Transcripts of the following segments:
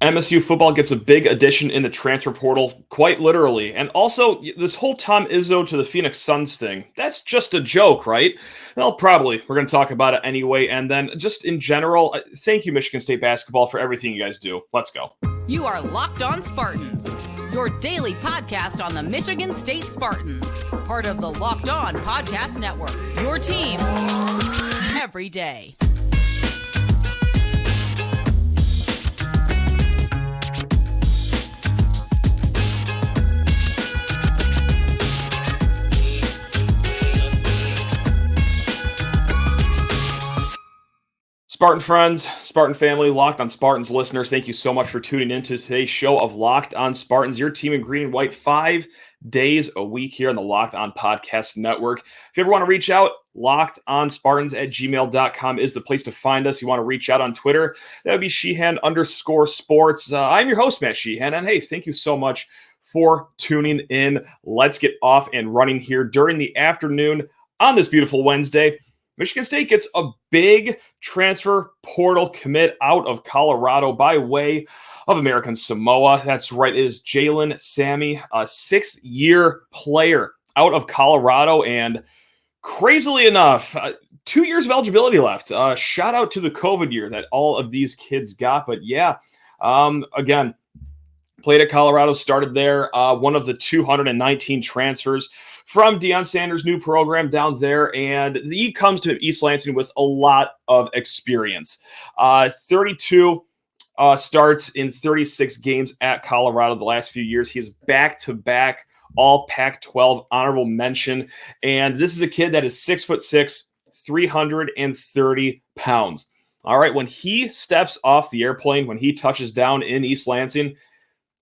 MSU football gets a big addition in the transfer portal, quite literally. And also, this whole Tom Izzo to the Phoenix Suns thing, that's just a joke, right? Well, probably. We're going to talk about it anyway. And then just in general, thank you, Michigan State basketball, for everything you guys do. Let's go. You are Locked On Spartans, your daily podcast on the Michigan State Spartans, part of the Locked On Podcast Network, your team every day. Spartan friends, Spartan family, Locked On Spartans listeners, thank you so much for tuning in to today's show of Locked On Spartans, your team in green and white 5 days a week here on the Locked On Podcast Network. If you ever want to reach out, lockedonspartans@gmail.com is the place to find us. You want to reach out on Twitter, that would be Sheehan_sports. I'm your host, Matt Sheehan, and hey, thank you so much for tuning in. Let's get off and running here during the afternoon on this beautiful Wednesday. Michigan State gets a big transfer portal commit out of Colorado by way of American Samoa. That's right, it is Jalen Sami, a 6-year player out of Colorado. And crazily enough, 2 years of eligibility left. Shout out to the COVID year that all of these kids got. But yeah, again, played at Colorado, started there, one of the 219 transfers from Deion Sanders' new program down there, and he comes to East Lansing with a lot of experience. 32 starts in 36 games at Colorado the last few years. He is back-to-back all Pac-12 honorable mention, and this is a kid that is 6'6", 330 pounds. All right, when he steps off the airplane, when he touches down in East Lansing,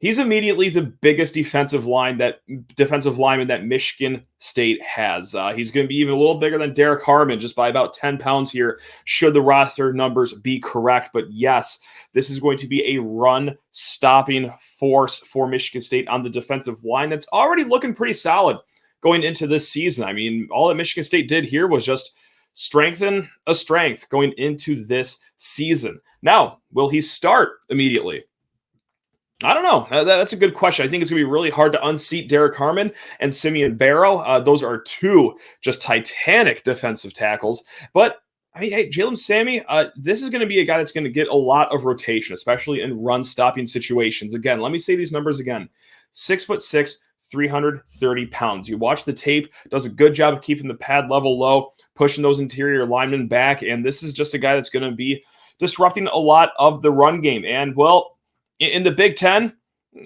he's immediately the biggest defensive lineman that Michigan State has. He's going to be even a little bigger than Derek Harmon, just by about 10 pounds here, should the roster numbers be correct. But yes, this is going to be a run-stopping force for Michigan State on the defensive line that's already looking pretty solid going into this season. I mean, all that Michigan State did here was just strengthen a strength going into this season. Now, will he start immediately? I don't know. That's a good question. I think it's going to be really hard to unseat Derek Harmon and Simeon Barrow. Those are two just titanic defensive tackles. But, I mean, hey, Jalen Sami, this is going to be a guy that's going to get a lot of rotation, especially in run-stopping situations. Again, let me say these numbers again. 6'6", 330 pounds. You watch the tape, does a good job of keeping the pad level low, pushing those interior linemen back, and this is just a guy that's going to be disrupting a lot of the run game. And, well, in the Big Ten,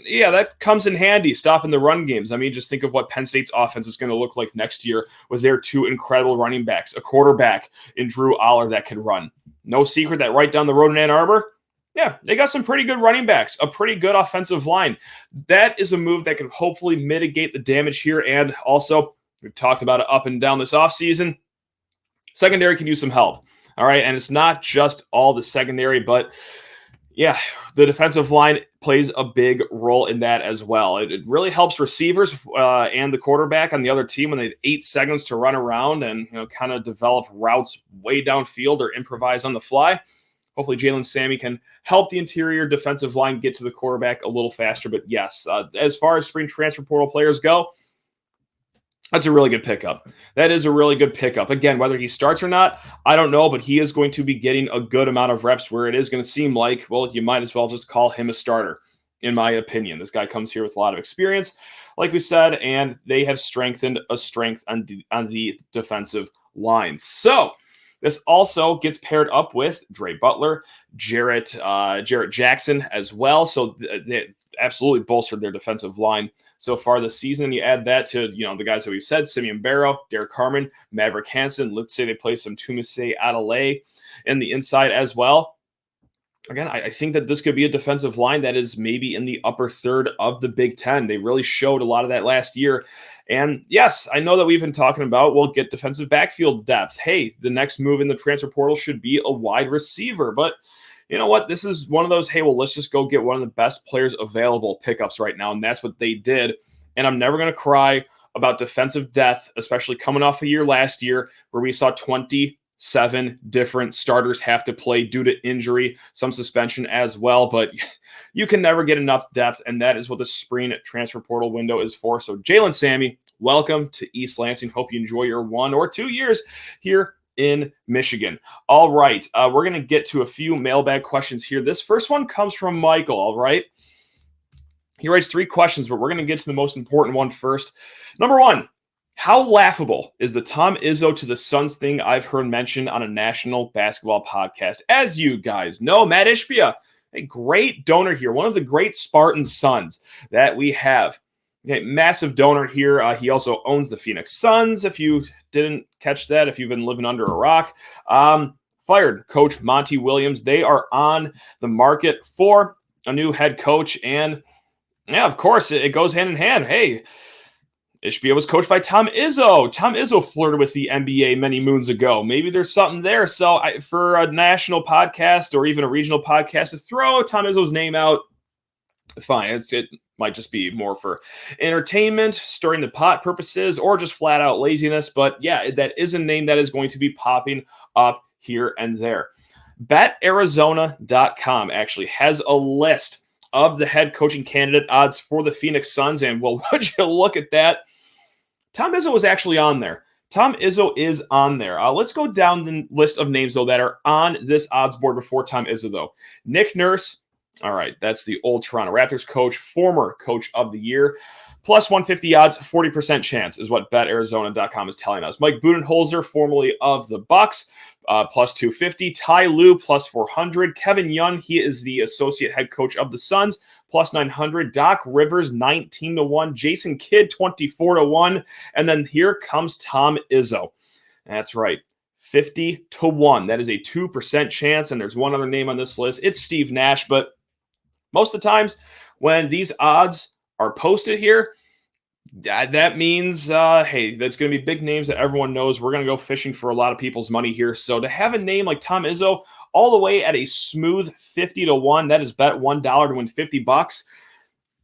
yeah, that comes in handy, stopping the run games. I mean, just think of what Penn State's offense is going to look like next year with their two incredible running backs, a quarterback in Drew Aller that can run. No secret that right down the road in Ann Arbor, yeah, they got some pretty good running backs, a pretty good offensive line. That is a move that can hopefully mitigate the damage here. And also, we've talked about it up and down this offseason, secondary can use some help. All right, and it's not just all the secondary, but yeah, the defensive line plays a big role in that as well. It really helps receivers and the quarterback on the other team when they have 8 seconds to run around and kind of develop routes way downfield or improvise on the fly. Hopefully Jalen Sami can help the interior defensive line get to the quarterback a little faster. But yes, as far as spring transfer portal players go, that's a really good pickup. That is a really good pickup. Again, whether he starts or not, I don't know, but he is going to be getting a good amount of reps where it is going to seem like, well, you might as well just call him a starter, in my opinion. This guy comes here with a lot of experience, like we said, and they have strengthened a strength on the defensive line. So this also gets paired up with Dre Butler, Jarrett Jackson as well. So they absolutely bolstered their defensive line so far this season. And you add that to, the guys that we've said, Simeon Barrow, Derek Harmon, Maverick Hansen. Let's say they play some Tumisei Adelaide in the inside as well. Again, I think that this could be a defensive line that is maybe in the upper third of the Big Ten. They really showed a lot of that last year. And yes, I know that we've been talking about, we'll get defensive backfield depth. Hey, the next move in the transfer portal should be a wide receiver. But you know what? This is one of those, hey, well, let's just go get one of the best players available pickups right now. And that's what they did. And I'm never going to cry about defensive depth, especially coming off a year last year where we saw 20 7 different starters have to play due to injury, some suspension as well, but you can never get enough depth, and that is what the spring transfer portal window is for. So Jalen Sami, welcome to East Lansing. Hope you enjoy your 1 or 2 years here in Michigan. All right, we're going to get to a few mailbag questions here. This first one comes from Michael, all right? He writes 3 questions, but we're going to get to the most important one first. Number 1, how laughable is the Tom Izzo to the Suns thing I've heard mentioned on a national basketball podcast? As you guys know, Matt Ishbia, a great donor here, one of the great Spartan sons that we have. Okay, massive donor here. He also owns the Phoenix Suns, if you didn't catch that, if you've been living under a rock. Fired Coach Monty Williams. They are on the market for a new head coach, and yeah, of course, it goes hand in hand. Hey, Ishbia was coached by Tom Izzo. Tom Izzo flirted with the NBA many moons ago. Maybe there's something there. So for a national podcast or even a regional podcast to throw Tom Izzo's name out, fine. It might just be more for entertainment, stirring the pot purposes, or just flat out laziness. But yeah, that is a name that is going to be popping up here and there. BetArizona.com actually has a list of the head coaching candidate odds for the Phoenix Suns. And well, would you look at that? Tom Izzo was actually on there. Tom Izzo is on there. Let's go down the list of names, though, that are on this odds board before Tom Izzo, though. Nick Nurse. All right, that's the old Toronto Raptors coach, former coach of the year. Plus 150 odds, 40% chance is what BetArizona.com is telling us. Mike Budenholzer, formerly of the Bucks, plus 250. Ty Lue, plus 400. Kevin Young, he is the associate head coach of the Suns, plus 900. Doc Rivers, 19-1. Jason Kidd, 24-1. And then here comes Tom Izzo. That's right, 50-1. That is a 2% chance. And there's one other name on this list. It's Steve Nash. But most of the times when these odds are posted here, that means, hey, that's going to be big names that everyone knows. We're going to go fishing for a lot of people's money here. So to have a name like Tom Izzo all the way at a smooth 50-1, that is bet $1 to win $50.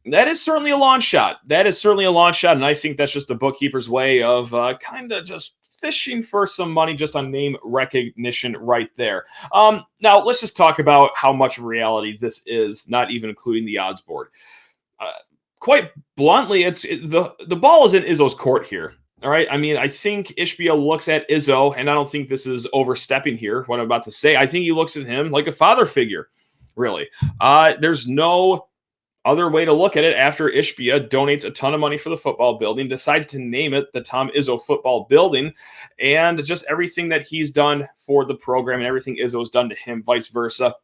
That is certainly a long shot. And I think that's just the bookkeeper's way of kind of just fishing for some money just on name recognition right there. Now, let's just talk about how much of reality this is, not even including the odds board. Quite bluntly, the ball is in Izzo's court here. All right. I mean, I think Ishbia looks at Izzo, and I don't think this is overstepping here, what I'm about to say. I think he looks at him like a father figure, really. There's no other way to look at it after Ishbia donates a ton of money for the football building, decides to name it the Tom Izzo Football Building, and just everything that he's done for the program and everything Izzo's done to him, vice versa.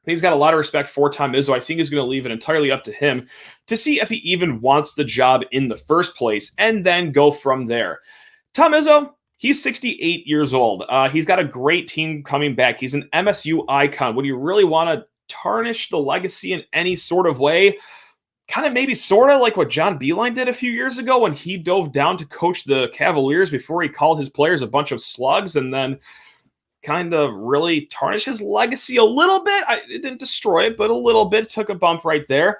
He's got a lot of respect for Tom Izzo. I think he's going to leave it entirely up to him to see if he even wants the job in the first place and then go from there. Tom Izzo, he's 68 years old. He's got a great team coming back. He's an MSU icon. Would you really want to tarnish the legacy in any sort of way? Kind of maybe sort of like what John Beilein did a few years ago when he dove down to coach the Cavaliers before he called his players a bunch of slugs and then kind of really tarnish his legacy a little bit. It didn't destroy it, but a little bit. Took a bump right there.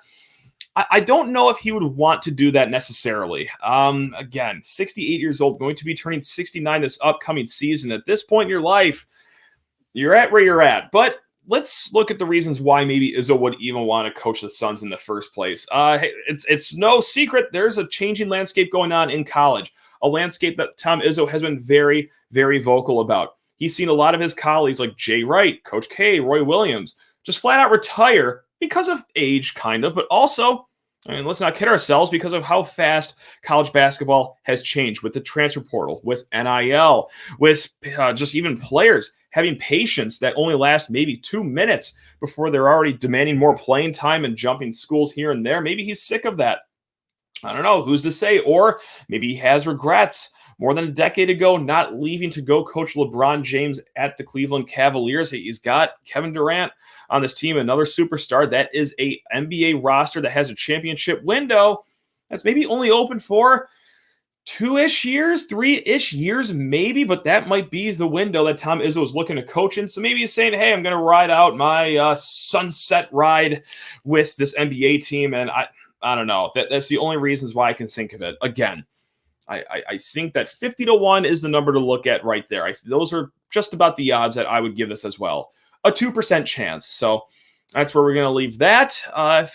I don't know if he would want to do that necessarily. Again, 68 years old, going to be turning 69 this upcoming season. At this point in your life, you're at where you're at. But let's look at the reasons why maybe Izzo would even want to coach the Suns in the first place. It's no secret there's a changing landscape going on in college, a landscape that Tom Izzo has been very, very vocal about. He's seen a lot of his colleagues like Jay Wright, Coach K, Roy Williams, just flat out retire because of age, kind of, but also, I mean, let's not kid ourselves, because of how fast college basketball has changed with the transfer portal, with NIL, with just even players having patience that only last maybe 2 minutes before they're already demanding more playing time and jumping schools here and there. Maybe he's sick of that. I don't know. Who's to say? Or maybe he has regrets. More than a decade ago, not leaving to go coach LeBron James at the Cleveland Cavaliers. He's got Kevin Durant on this team, another superstar. That is a NBA roster that has a championship window that's maybe only open for 2-ish years, 3-ish years maybe, but that might be the window that Tom Izzo is looking to coach in. So maybe he's saying, hey, I'm going to ride out my sunset ride with this NBA team. And I don't know. That's the only reasons why I can think of it. Again, I think that 50-1 is the number to look at right there. Those are just about the odds that I would give this as well. A 2% chance. So that's where we're going to leave that.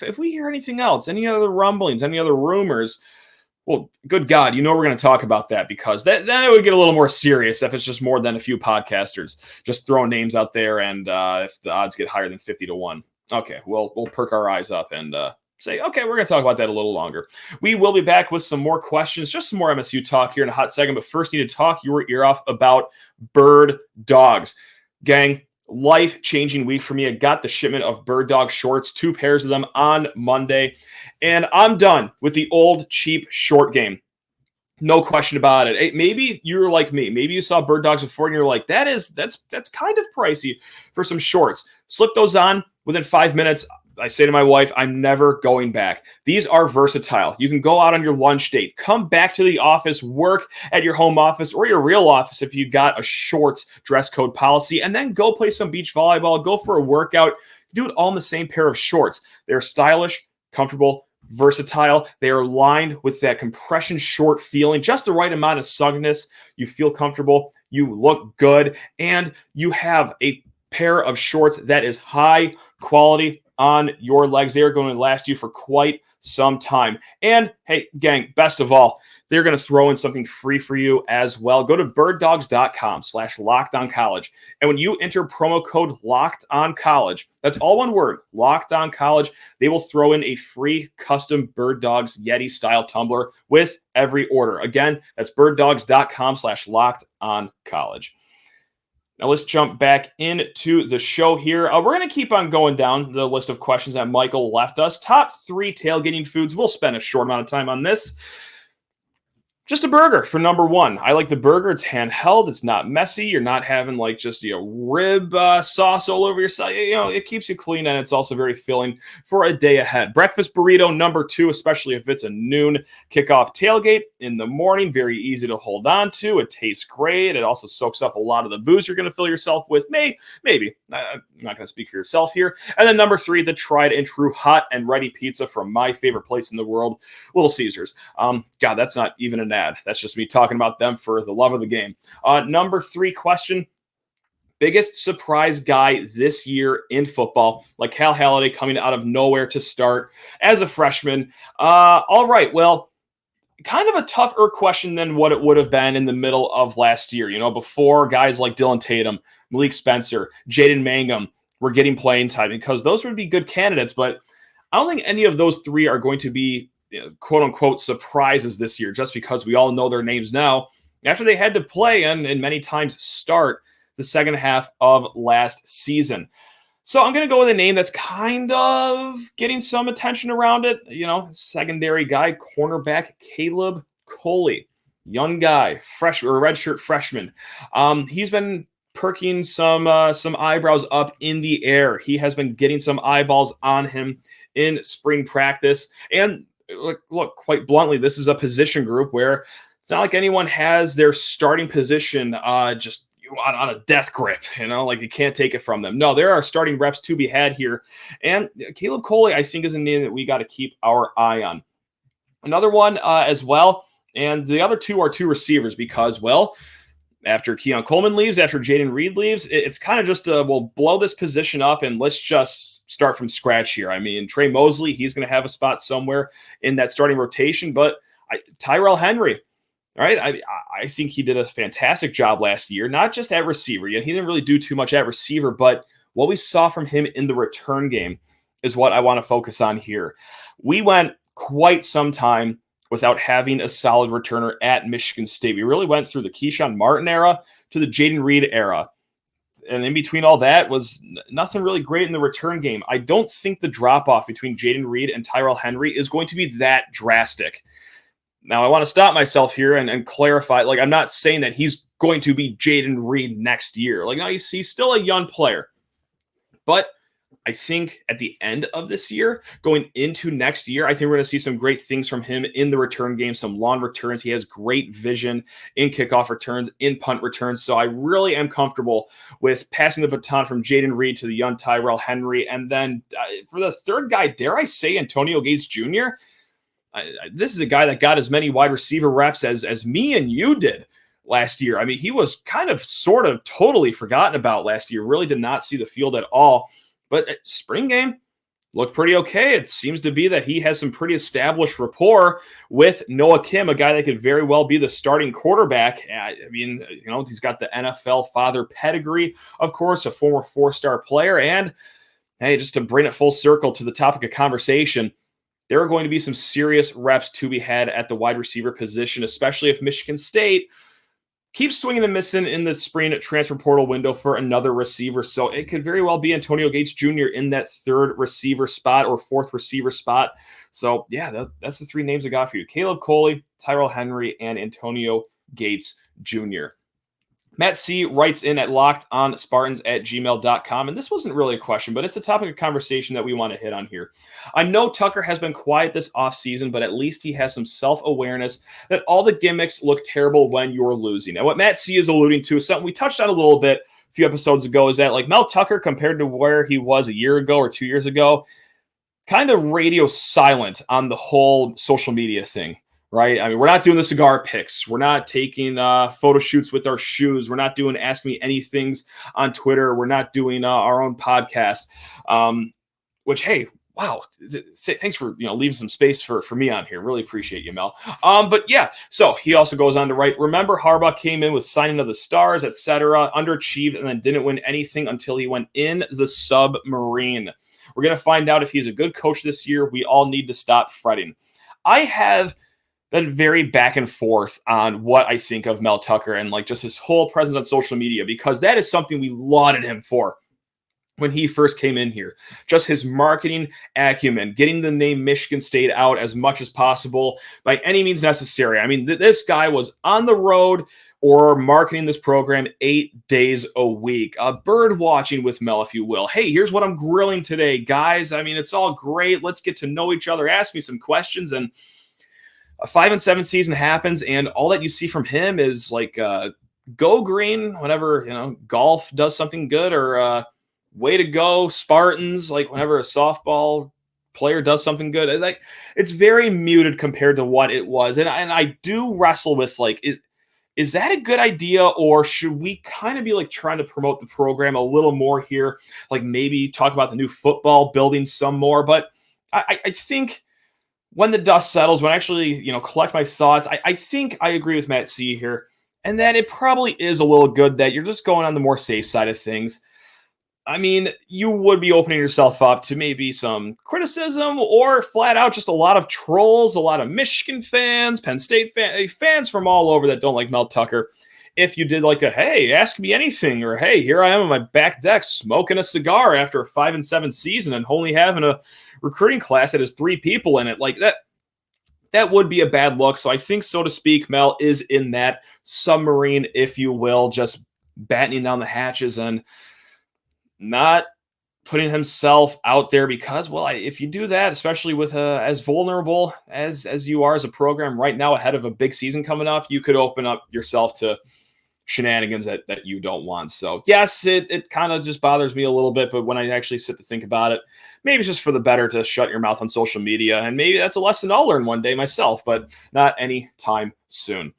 If we hear anything else, any other rumblings, any other rumors, well, good God, we're going to talk about that, because then it would get a little more serious if it's just more than a few podcasters just throwing names out there, and if the odds get higher than 50-1. Okay, we'll perk our eyes up and say, okay, we're going to talk about that a little longer. We will be back with some more questions, just some more MSU talk here in a hot second, but first, need to talk your ear off about Birddogs. Gang, life-changing week for me. I got the shipment of Birddog shorts, 2 pairs of them on Monday, and I'm done with the old cheap short game. No question about it. Hey, maybe you're like me. Maybe you saw Birddogs before and you're like, that's kind of pricey for some shorts. Slip those on within 5 minutes. I say to my wife, I'm never going back. These are versatile. You can go out on your lunch date, come back to the office, work at your home office or your real office if you got a shorts dress code policy, and then go play some beach volleyball, go for a workout. Do it all in the same pair of shorts. They're stylish, comfortable, versatile. They are lined with that compression short feeling, just the right amount of snugness. You feel comfortable, you look good, and you have a pair of shorts that is high quality on your legs. They are going to last you for quite some time. And hey, gang, best of all, they're going to throw in something free for you as well. Go to birddogs.com/lockedoncollege. And when you enter promo code LOCKEDONCollege, that's all one word, LOCKEDONCollege, they will throw in a free custom Birddogs Yeti style tumbler with every order. Again, that's birddogs.com/lockedoncollege. Now let's jump back into the show here. We're going to keep on going down the list of questions that Michael left us. Top 3 tailgating foods. We'll spend a short amount of time on this. Just a burger for number 1. I like the burger. It's handheld. It's not messy. You're not having like just rib sauce all over your side. It keeps you clean, and it's also very filling for a day ahead. Breakfast burrito number 2, especially if it's a noon kickoff tailgate in the morning. Very easy to hold on to. It tastes great. It also soaks up a lot of the booze you're going to fill yourself with. Maybe. I'm not going to speak for yourself here. And then number 3, the tried and true hot and ready pizza from my favorite place in the world, Little Caesars. God, that's not even an ad. That's just me talking about them for the love of the game. Number 3 question. Biggest surprise guy this year in football, like Cal Haladay coming out of nowhere to start as a freshman. All right, well, kind of a tougher question than what it would have been in the middle of last year. Before guys like Dylan Tatum, Malik Spencer, Jaden Mangum were getting playing time, because those would be good candidates, but I don't think any of those 3 are going to be quote unquote surprises this year, just because we all know their names now after they had to play and many times start the second half of last season. So I'm going to go with a name that's kind of getting some attention around it. Secondary guy, cornerback Caleb Coley, young guy, redshirt freshman. He's been perking some eyebrows up in the air. He has been getting some eyeballs on him in spring practice. And look, quite bluntly, this is a position group where it's not like anyone has their starting position just on a death grip, like you can't take it from them. No, there are starting reps to be had here. And Caleb Coley, I think, is a name that we got to keep our eye on. Another one as well, and the other 2 are 2 receivers, because, well, after Keon Coleman leaves, after Jaden Reed leaves, it's kind of just we'll blow this position up and let's just start from scratch here. I mean, Trey Mosley, he's going to have a spot somewhere in that starting rotation, but Tyrell Henry, all right, I think he did a fantastic job last year, not just at receiver. He didn't really do too much at receiver, but what we saw from him in the return game is what I want to focus on here. We went quite some time without having a solid returner at Michigan State. We really went through the Keyshawn Martin era to the Jaden Reed era. And in between all that was nothing really great in the return game. I don't think the drop-off between Jaden Reed and Tyrell Henry is going to be that drastic. Now, I want to stop myself here and clarify. I'm not saying that he's going to be Jaden Reed next year. No, he's still a young player. But I think at the end of this year, going into next year, I think we're going to see some great things from him in the return game, some long returns. He has great vision in kickoff returns, in punt returns. So I really am comfortable with passing the baton from Jaden Reed to the young Tyrell Henry. And then for the third guy, dare I say Antonio Gates Jr., this is a guy that got as many wide receiver reps as me and you did last year. I mean, he was kind of sort of totally forgotten about last year, really did not see the field at all. But at spring game, looked pretty okay. It seems to be that he has some pretty established rapport with Noah Kim, a guy that could very well be the starting quarterback. I mean, he's got the NFL father pedigree, of course, a former 4-star player. And hey, just to bring it full circle to the topic of conversation, there are going to be some serious reps to be had at the wide receiver position, especially if Michigan State keeps swinging and missing in the spring transfer portal window for another receiver. So it could very well be Antonio Gates Jr. in that third receiver spot or fourth receiver spot. So yeah, that's the 3 names I got for you. Caleb Coley, Tyrell Henry, and Antonio Gates Jr. Matt C. writes in at lockedonspartans@gmail.com, and this wasn't really a question, but it's a topic of conversation that we want to hit on here. I know Tucker has been quiet this offseason, but at least he has some self-awareness that all the gimmicks look terrible when you're losing. And what Matt C. is alluding to is something we touched on a little bit a few episodes ago, is that like Mel Tucker, compared to where he was a year ago or 2 years ago, kind of radio silent on the whole social media thing. Right? I mean, we're not doing the cigar picks. We're not taking photo shoots with our shoes. We're not doing Ask Me Anythings on Twitter. We're not doing our own podcast, which, hey, wow. Thanks for leaving some space for me on here. Really appreciate you, Mel. But yeah, so he also goes on to write, remember Harbaugh came in with signing of the stars, etc., underachieved, and then didn't win anything until he went in the submarine. We're going to find out if he's a good coach this year. We all need to stop fretting. I have been very back and forth on what I think of Mel Tucker and like just his whole presence on social media, because that is something we lauded him for when he first came in here. Just his marketing acumen, getting the name Michigan State out as much as possible by any means necessary. I mean, this guy was on the road or marketing this program 8 days a week, bird watching with Mel, if you will. Hey, here's what I'm grilling today, guys. I mean, it's all great. Let's get to know each other. Ask me some questions. And a 5-7 season happens, and all that you see from him is like go green whenever golf does something good, or way to go Spartans, like whenever a softball player does something good. Like, it's very muted compared to what it was, and I do wrestle with like, is that a good idea, or should we kind of be like trying to promote the program a little more here, like maybe talk about the new football building some more? But I think when the dust settles, when I actually, collect my thoughts, I think I agree with Matt C. here, and that it probably is a little good that you're just going on the more safe side of things. I mean, you would be opening yourself up to maybe some criticism or flat out just a lot of trolls, a lot of Michigan fans, Penn State fans from all over that don't like Mel Tucker. If you did like a, hey, ask me anything, or hey, here I am on my back deck smoking a cigar after a 5-7 season and only having a recruiting class that has 3 people in it, like that would be a bad look. So I think, so to speak, Mel is in that submarine, if you will, just battening down the hatches and not putting himself out there, because, well, if you do that, especially with as vulnerable as you are as a program right now ahead of a big season coming up, you could open up yourself to shenanigans that you don't want. So yes, it kind of just bothers me a little bit, but when I actually sit to think about it, maybe it's just for the better to shut your mouth on social media, and maybe that's a lesson I'll learn one day myself, but not anytime soon.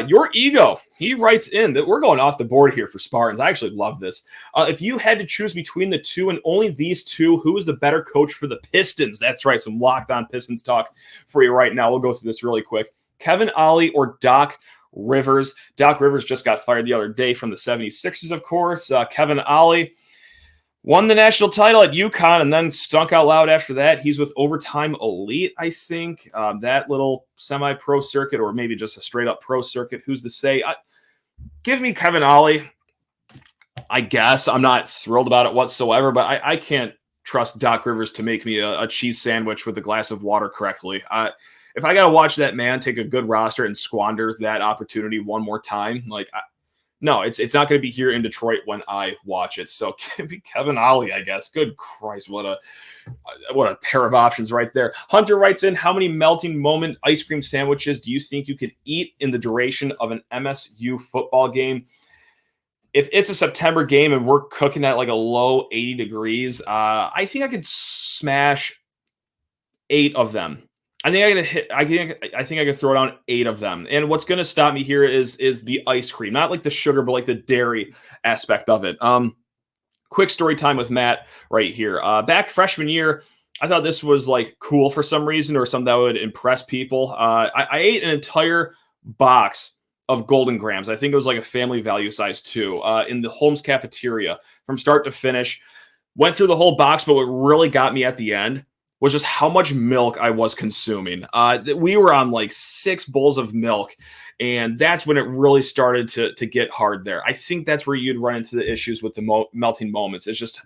Your ego, he writes in that we're going off the board here for Spartans. I actually love this. If you had to choose between the two and only these two, who is the better coach for the Pistons? That's right, some locked on Pistons talk for you right now. We'll go through this really quick. Kevin Ollie or Doc Rivers? Doc Rivers just got fired the other day from the 76ers, of course. Kevin Ollie won the national title at UConn and then stunk out loud after that. He's with Overtime Elite, I think. That little semi-pro circuit, or maybe just a straight-up pro circuit. Who's to say? Give me Kevin Ollie, I guess. I'm not thrilled about it whatsoever, but I can't trust Doc Rivers to make me a cheese sandwich with a glass of water correctly. If I got to watch that man take a good roster and squander that opportunity one more time, no, it's not going to be here in Detroit when I watch it. So give me Kevin Ollie, I guess. Good Christ, what a pair of options right there. Hunter writes in, how many melting moment ice cream sandwiches do you think you could eat in the duration of an MSU football game? If it's a September game and we're cooking at like a low 80 degrees, I think I could smash 8 of them. I think I can throw down 8 of them. And what's going to stop me here is the ice cream, not like the sugar, but like the dairy aspect of it. Quick story time with Matt right here. Back freshman year, I thought this was like cool for some reason or something that would impress people. I ate an entire box of Golden Grams. I think it was like a family value size too, in the Holmes cafeteria from start to finish. Went through the whole box, but what really got me at the end was just how much milk I was consuming. We were on like 6 bowls of milk, and that's when it really started to get hard there. I think that's where you'd run into the issues with the melting moments. It's just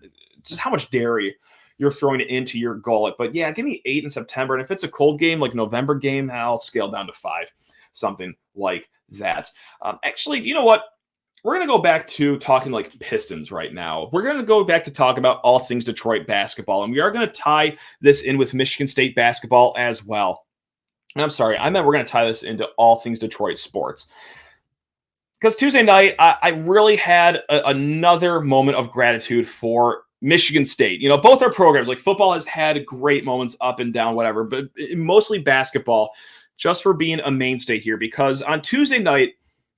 how much dairy you're throwing into your gullet. But yeah, give me 8 in September. And if it's a cold game, like November game, I'll scale down to 5, something like that. Actually, you know what? We're going to go back to talking like Pistons right now. We're going to go back to talk about all things Detroit basketball. And we are going to tie this in with Michigan State basketball as well. And I'm sorry, I meant we're going to tie this into all things Detroit sports. Because Tuesday night, I really had another moment of gratitude for Michigan State. You know, both our programs, like football has had great moments up and down, whatever, but mostly basketball, just for being a mainstay here. Because on Tuesday night,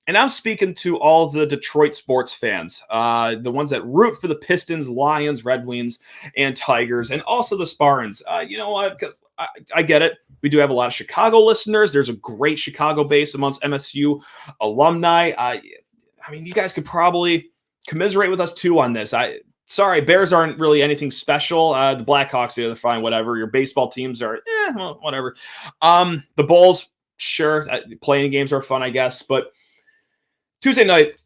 and I'm speaking to all the Detroit sports fans, the ones that root for the Pistons, Lions, Red Wings, and Tigers, and also the Spartans. You know what? Because I get it. We do have a lot of Chicago listeners. There's a great Chicago base amongst MSU alumni. I mean, you guys could probably commiserate with us too on this. Sorry, Bears aren't really anything special. The Blackhawks, they're fine, whatever. Your baseball teams are, well, whatever. The Bulls, sure, playing games are fun, I guess, but Tuesday night,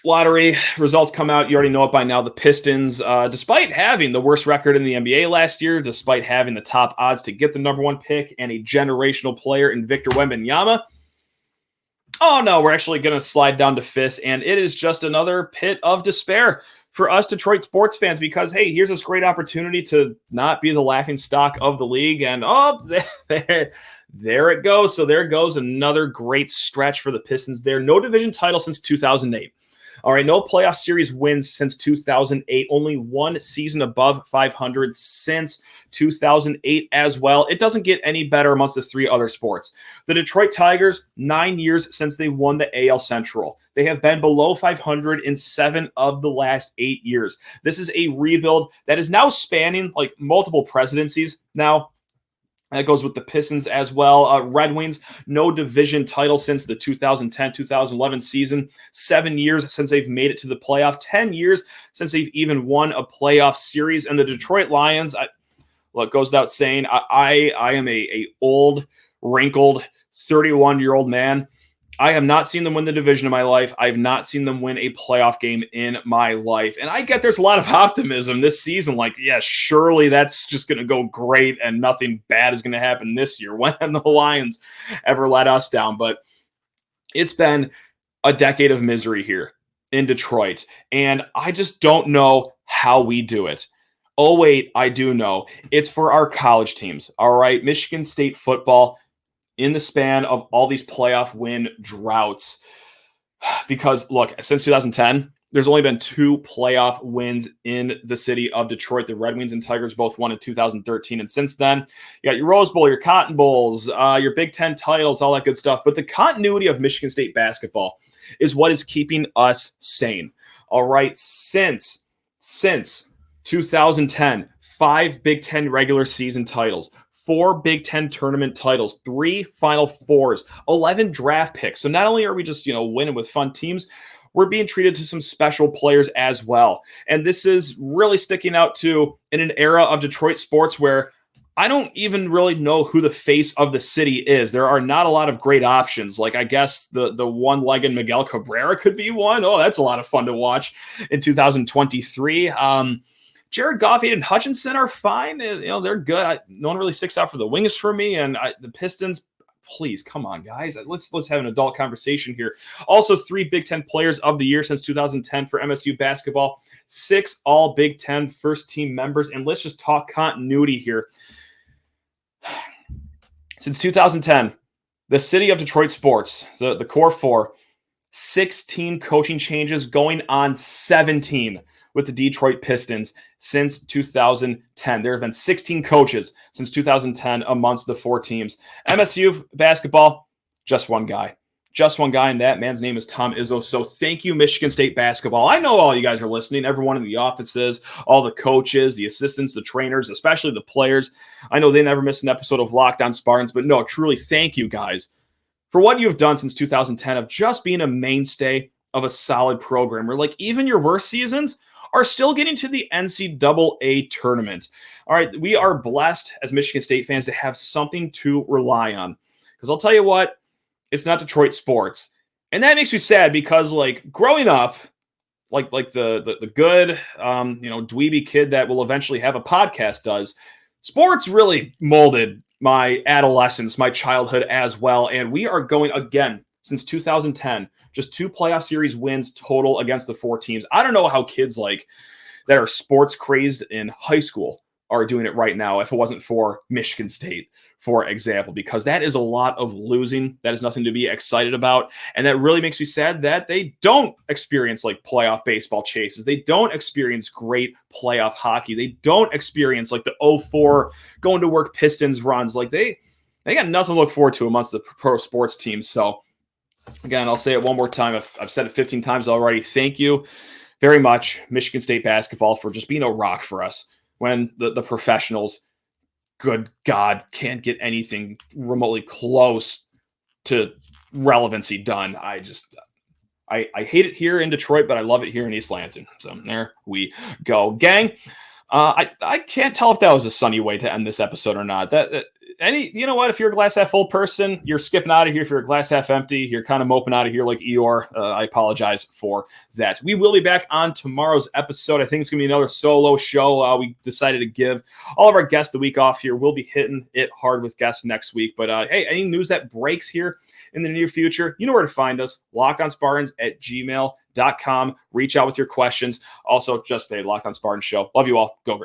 lottery results come out. You already know it by now. The Pistons, despite having the worst record in the NBA last year, despite having the top odds to get the number 1 pick and a generational player in Victor Wembanyama, oh no, we're actually going to slide down to 5th, and it is just another pit of despair for us Detroit sports fans because, hey, here's this great opportunity to not be the laughingstock of the league, and there it goes. So there goes another great stretch for the Pistons there. No division title since 2008. All right, no playoff series wins since 2008. Only 1 season above 500 since 2008 as well. It doesn't get any better amongst the 3 other sports. The Detroit Tigers, 9 years since they won the AL Central. They have been below 500 in 7 of the last 8 years. This is a rebuild that is now spanning like multiple presidencies now. That goes with the Pistons as well. Red Wings, no division title since the 2010-2011 season. 7 years since they've made it to the playoff. 10 years since they've even won a playoff series. And the Detroit Lions, it goes without saying, I am a old, wrinkled, 31-year-old man. I have not seen them win the division in my life. I have not seen them win a playoff game in my life. And I get there's a lot of optimism this season. Like, yeah, surely that's just going to go great and nothing bad is going to happen this year. When have the Lions ever let us down? But it's been a decade of misery here in Detroit. And I just don't know how we do it. Oh, wait, I do know. It's for our college teams. All right, Michigan State football in the span of all these playoff win droughts. Because, look, since 2010, there's only been 2 playoff wins in the city of Detroit. The Red Wings and Tigers both won in 2013. And since then, you got your Rose Bowl, your Cotton Bowls, your Big Ten titles, all that good stuff. But the continuity of Michigan State basketball is what is keeping us sane. All right, since 2010, 5 Big Ten regular season titles, 4 Big Ten tournament titles, 3 Final Fours, 11 draft picks. So not only are we just, winning with fun teams, we're being treated to some special players as well. And this is really sticking out to in an era of Detroit sports where I don't even really know who the face of the city is. There are not a lot of great options. Like, I guess the one-legged Miguel Cabrera could be one. Oh, that's a lot of fun to watch in 2023. Jared Goff, and Hutchinson are fine. They're good. No one really sticks out for the Wings for me. And the Pistons, please, come on, guys. Let's have an adult conversation here. Also, 3 Big Ten players of the year since 2010 for MSU basketball. 6 all Big Ten first-team members. And let's just talk continuity here. Since 2010, the city of Detroit sports, the core 4, 16 coaching changes going on 17 with the Detroit Pistons since 2010. There have been 16 coaches since 2010 amongst the 4 teams. MSU basketball, just one guy. Just one guy, and that man's name is Tom Izzo. So thank you, Michigan State basketball. I know all you guys are listening, everyone in the offices, all the coaches, the assistants, the trainers, especially the players. I know they never miss an episode of Locked On Spartans, but no, truly thank you guys for what you've done since 2010 of just being a mainstay of a solid program where, like, even your worst seasons are still getting to the NCAA tournament. All right, we are blessed as Michigan State fans to have something to rely on. Because I'll tell you what, it's not Detroit sports. And that makes me sad because, like, growing up, like the good, dweeby kid that will eventually have a podcast does, sports really molded my adolescence, my childhood as well. And we are going again since 2010, just 2 playoff series wins total against the 4 teams. I don't know how kids like that are sports crazed in high school are doing it right now if it wasn't for Michigan State, for example, because that is a lot of losing. That is nothing to be excited about. And that really makes me sad that they don't experience like playoff baseball chases. They don't experience great playoff hockey. They don't experience like the 0-4 going to work Pistons runs. Like they got nothing to look forward to amongst the pro sports teams. So again, I'll say it one more time. I've said it 15 times already. Thank you very much, Michigan State basketball, for just being a rock for us when the professionals, good God, can't get anything remotely close to relevancy done. I hate it here in Detroit, but I love it here in East Lansing. So there we go. Gang, I can't tell if that was a sunny way to end this episode or not. You know what? If you're a glass half full person, you're skipping out of here. If you're a glass half empty, you're kind of moping out of here like Eeyore. I apologize for that. We will be back on tomorrow's episode. I think it's going to be another solo show. We decided to give all of our guests the week off here. We'll be hitting it hard with guests next week. But hey, any news that breaks here in the near future, you know where to find us. LockedOnSpartans@gmail.com. Reach out with your questions. Also, just a Locked On Spartans show. Love you all. Go Green.